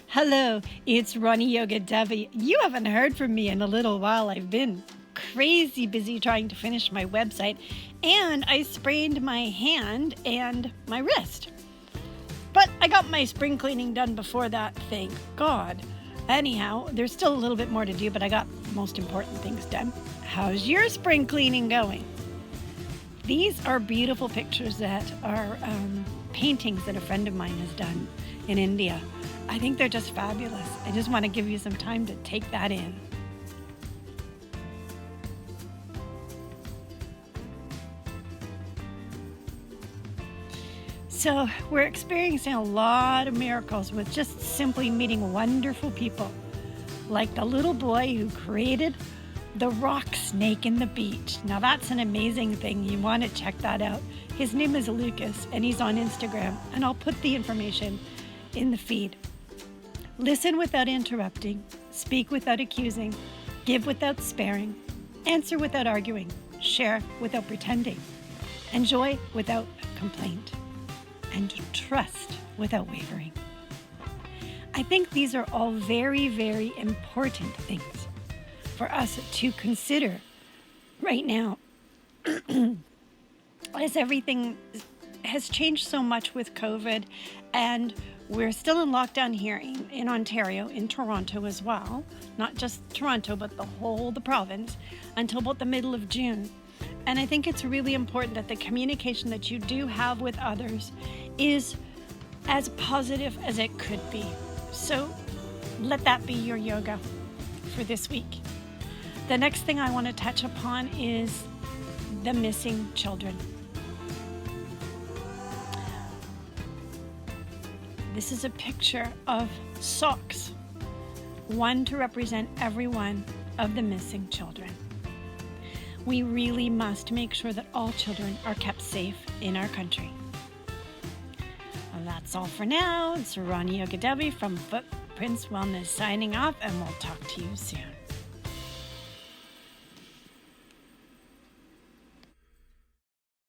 Hello, it's Ronnie Yoga Devi. You haven't heard from me in a little while. I've been crazy busy trying to finish my website, and I sprained my hand and my wrist. But I got my spring cleaning done before that, thank God. Anyhow, there's still a little bit more to do, but I got the most important things done. How's your spring cleaning going? These are beautiful pictures that are paintings that a friend of mine has done in India. I think they're just fabulous. I just want to give you some time to take that in. So we're experiencing a lot of miracles with just simply meeting wonderful people, like the little boy who created the rock snake in the beach. Now that's an amazing thing. You want to check that out. His name is Lucas, and he's on Instagram, and I'll put the information in the feed. Listen without interrupting, speak without accusing, give without sparing, answer without arguing, share without pretending, enjoy without complaint, and trust without wavering. I think these are all very, very important things for us to consider right now, as everything has changed so much with COVID, and we're still in lockdown here in Ontario, in Toronto as well. Not just Toronto, but the province, until about the middle of June. And I think it's really important that the communication that you do have with others is as positive as it could be. So let that be your yoga for this week. The next thing I want to touch upon is the missing children. This is a picture of socks, one to represent every one of the missing children. We really must make sure that all children are kept safe in our country. Well, that's all for now. It's Ronnie Yoga Devi from Footprints Wellness signing off, and we'll talk to you soon.